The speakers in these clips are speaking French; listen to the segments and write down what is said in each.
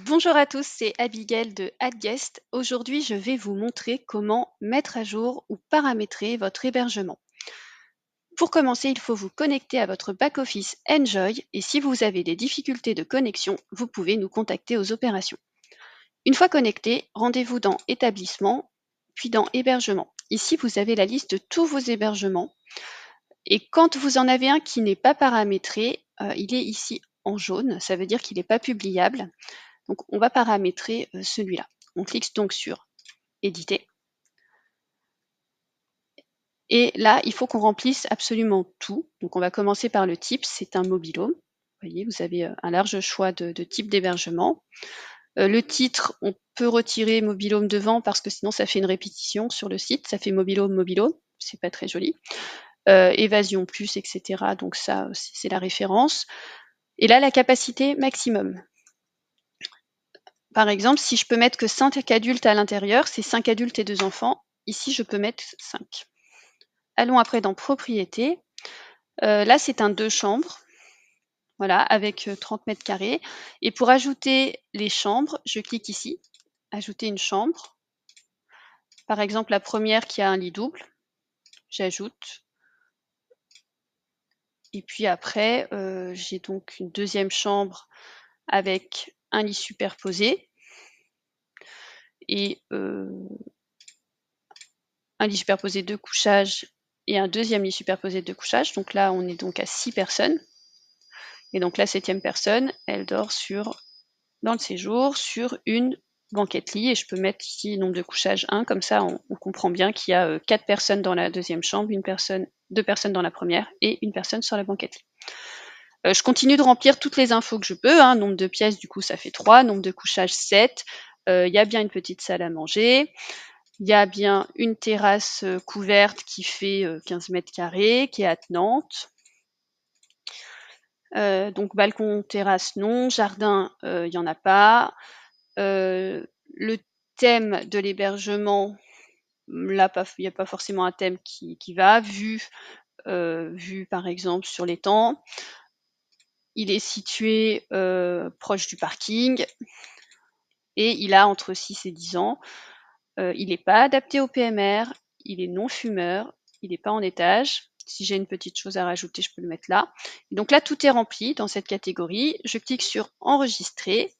Bonjour à tous, c'est Abigail de AdGuest. Aujourd'hui, je vais vous montrer comment mettre à jour ou paramétrer votre hébergement. Pour commencer, il faut vous connecter à votre back-office Enjoy et si vous avez des difficultés de connexion, vous pouvez nous contacter aux opérations. Une fois connecté, rendez-vous dans Établissement, puis dans Hébergement. Ici, vous avez la liste de tous vos hébergements et quand vous en avez un qui n'est pas paramétré, il est ici en jaune, ça veut dire qu'il n'est pas publiable. Donc, on va paramétrer celui-là. On clique donc sur Éditer. Et là, il faut qu'on remplisse absolument tout. Donc, on va commencer par le type. C'est un mobil-home. Vous voyez, vous avez un large choix de type d'hébergement. Le titre, on peut retirer mobil-home devant parce que sinon, ça fait une répétition sur le site. Ça fait mobil-home, mobil-home. C'est pas très joli. Évasion plus, etc. Donc ça, c'est la référence. Et là, la capacité maximum. Par exemple, si je peux mettre que 5 adultes à l'intérieur, c'est 5 adultes et 2 enfants. Ici, je peux mettre 5. Allons après dans Propriété. Là, c'est un 2 chambres, voilà, avec 30 mètres carrés. Et pour ajouter les chambres, je clique ici, Ajouter une chambre. Par exemple, la première qui a un lit double, j'ajoute. Et puis après, j'ai donc une deuxième chambre avec un lit superposé. Et un lit superposé de couchage et un deuxième lit superposé de couchage. Donc là, on est donc à 6 personnes. Et donc la 7e personne, elle dort dans le séjour sur une banquette lit. Et je peux mettre ici nombre de couchage 1. Comme ça, on comprend bien qu'il y a 4 personnes dans la deuxième chambre, 2 personnes dans la première et une personne sur la banquette lit. Je continue de remplir toutes les infos que je peux. Nombre de pièces, du coup, ça fait 3. Nombre de couchage 7. Il y a bien une petite salle à manger. Il y a bien une terrasse couverte qui fait 15 mètres carrés, qui est attenante. Donc balcon, terrasse, non. Jardin, il n'y en a pas. Le thème de l'hébergement, là, il n'y a pas forcément un thème qui va. Vue, par exemple, sur l'étang. Il est situé proche du parking et il a entre 6 et 10 ans. Il n'est pas adapté au PMR, il est non fumeur, il n'est pas en étage. Si j'ai une petite chose à rajouter, je peux le mettre là. Et donc là, tout est rempli dans cette catégorie. Je clique sur Enregistrer.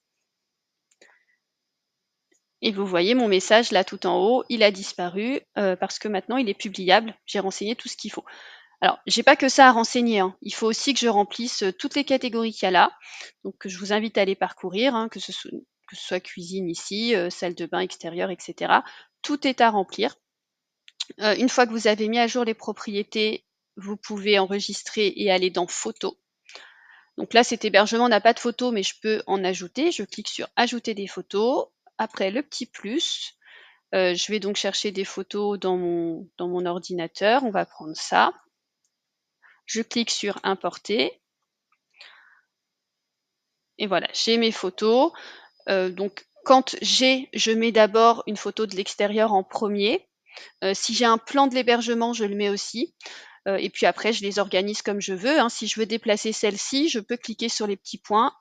Et vous voyez mon message là tout en haut, il a disparu parce que maintenant il est publiable. J'ai renseigné tout ce qu'il faut. Alors, j'ai pas que ça à renseigner. Il faut aussi que je remplisse toutes les catégories qu'il y a là. Donc, je vous invite à les parcourir, que ce soit cuisine ici, salle de bain extérieure, etc. Tout est à remplir. Une fois que vous avez mis à jour les propriétés, vous pouvez enregistrer et aller dans Photos. Donc là, cet hébergement n'a pas de photos, mais je peux en ajouter. Je clique sur Ajouter des photos. Après, le petit plus. Je vais donc chercher des photos dans mon ordinateur. On va prendre ça. Je clique sur Importer. Et voilà, j'ai mes photos. Donc, quand je mets d'abord une photo de l'extérieur en premier. Si j'ai un plan de l'hébergement, je le mets aussi. Et puis après, je les organise comme je veux. Si je veux déplacer celle-ci, je peux cliquer sur les petits points.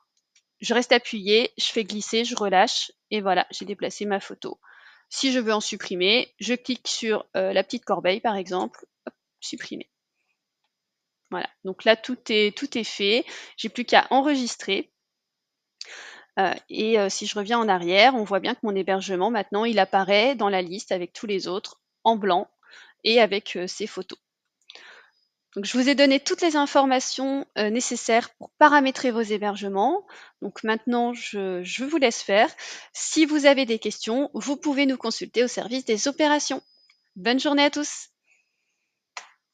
Je reste appuyé, je fais glisser, je relâche. Et voilà, j'ai déplacé ma photo. Si je veux en supprimer, je clique sur la petite corbeille, par exemple. Hop, supprimer. Voilà, donc là, tout est fait. J'ai plus qu'à enregistrer. Et si je reviens en arrière, on voit bien que mon hébergement, maintenant, il apparaît dans la liste avec tous les autres en blanc et avec ses photos. Donc, je vous ai donné toutes les informations nécessaires pour paramétrer vos hébergements. Donc maintenant, je vous laisse faire. Si vous avez des questions, vous pouvez nous consulter au service des opérations. Bonne journée à tous!